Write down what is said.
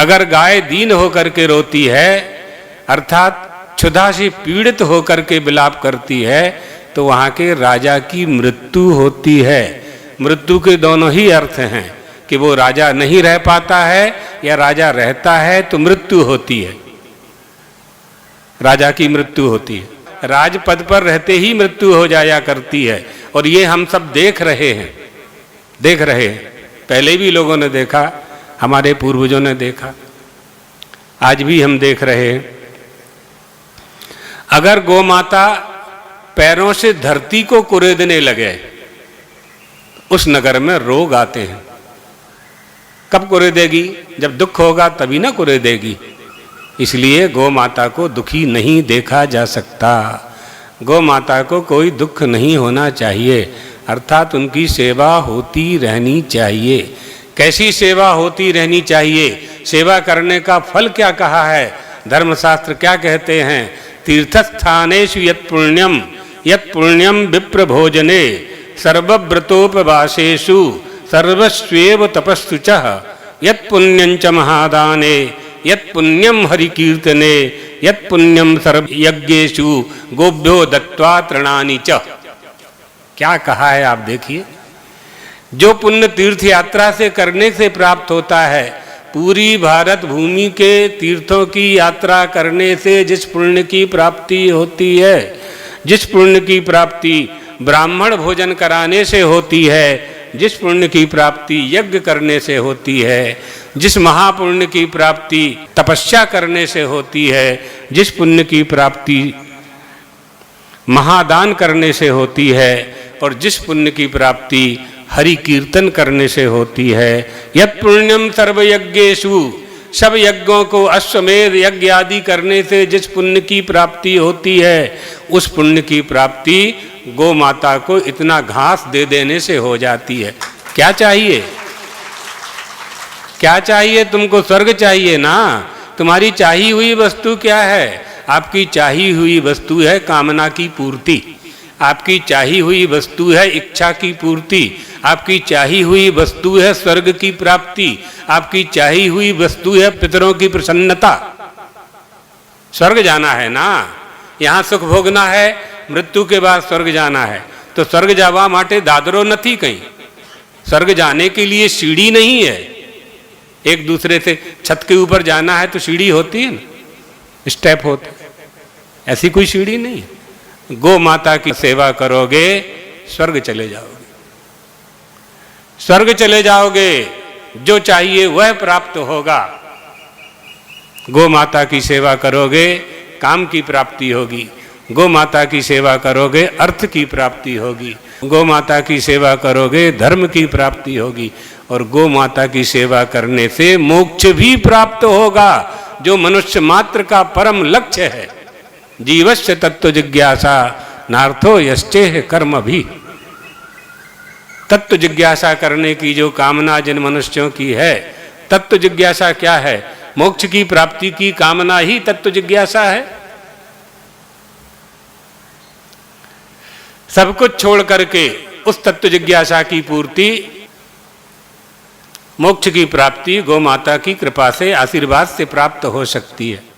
अगर गाय दीन होकर के रोती है, अर्थात क्षुधा से पीड़ित होकर के विलाप करती है, तो वहाँ के राजा की मृत्यु होती है। मृत्यु के दोनों ही अर्थ हैं कि वो राजा नहीं रह पाता है या राजा रहता है तो मृत्यु होती है, राजा की मृत्यु होती है। राजपद पर रहते ही मृत्यु हो जाया करती है, और ये हम सब देख रहे हैं। पहले भी लोगों ने देखा, हमारे पूर्वजों ने देखा, आज भी हम देख रहे हैं। अगर गौ माता पैरों से धरती को कुरेदने लगे, उस नगर में रोग आते हैं। कब कुरेदेगी? जब दुख होगा तभी ना कुरेदेगी। इसलिए गौ माता को दुखी नहीं देखा जा सकता। गौ माता को कोई दुख नहीं होना चाहिए, अर्थात उनकी सेवा होती रहनी चाहिए। कैसी सेवा होती रहनी चाहिए? सेवा करने का फल क्या कहा है? धर्मशास्त्र क्या कहते हैं? तीर्थस्थानेषु यत् पुण्यम विप्र भोजने सर्वव्रतोपवासेषु सर्वस्वेव तपस्सु च यत् पुण्यं च महादाने यत् पुण्यम हरिकीर्तने यत् पुण्यम सर्वयज्ञेषु गोभ्यो दत्त्वा तृणानि च। क्या कहा है आप देखिए। जो पुण्य तीर्थ यात्रा से करने से प्राप्त होता है, पूरी भारत भूमि के तीर्थों की यात्रा करने से जिस पुण्य की प्राप्ति होती है, जिस पुण्य की प्राप्ति ब्राह्मण भोजन कराने से होती है, जिस पुण्य की प्राप्ति यज्ञ करने से होती है, जिस महापुण्य की प्राप्ति तपस्या करने से होती है, जिस पुण्य की प्राप्ति महादान करने से होती है, और जिस पुण्य की प्राप्ति हरि कीर्तन करने से होती है, यत् पुण्यम सर्वयज्ञेषु, सब यज्ञों को अश्वमेध यज्ञ आदि करने से जिस पुण्य की प्राप्ति होती है, उस पुण्य की प्राप्ति गौ माता को इतना घास दे देने से हो जाती है। क्या चाहिए? क्या चाहिए तुमको? स्वर्ग चाहिए ना। तुम्हारी चाही हुई वस्तु क्या है? आपकी चाही हुई वस्तु है कामना की पूर्ति, आपकी चाही हुई वस्तु है इच्छा की पूर्ति, आपकी चाही हुई वस्तु है स्वर्ग की प्राप्ति, आपकी चाही हुई वस्तु है पितरों की प्रसन्नता। स्वर्ग जाना है ना, यहाँ सुख भोगना है, मृत्यु के बाद स्वर्ग जाना है। तो स्वर्ग जावा माटे दादरो नहीं कहीं। स्वर्ग जाने के लिए सीढ़ी नहीं है, एक दूसरे से छत के ऊपर जाना है तो सीढ़ी होती है ना, स्टेप होते, ऐसी कोई सीढ़ी नहीं है। गौ माता की सेवा करोगे स्वर्ग चले जाओगे, स्वर्ग चले जाओगे, जो चाहिए वह प्राप्त होगा। गौ माता की सेवा करोगे काम की प्राप्ति होगी, गौ माता की सेवा करोगे अर्थ की प्राप्ति होगी, गौ माता की सेवा करोगे धर्म की प्राप्ति होगी, और गौ माता की सेवा करने से मोक्ष भी प्राप्त होगा, जो मनुष्य मात्र का परम लक्ष्य है। जीवस्य तत्व जिज्ञासा नार्थो यश्चेह कर्म भी। तत्व जिज्ञासा करने की जो कामना जिन मनुष्यों की है, तत्व जिज्ञासा क्या है? मोक्ष की प्राप्ति की कामना ही तत्व जिज्ञासा है। सब कुछ छोड़ करके उस तत्व जिज्ञासा की पूर्ति, मोक्ष की प्राप्ति गौ माता की कृपा से, आशीर्वाद से प्राप्त हो सकती है।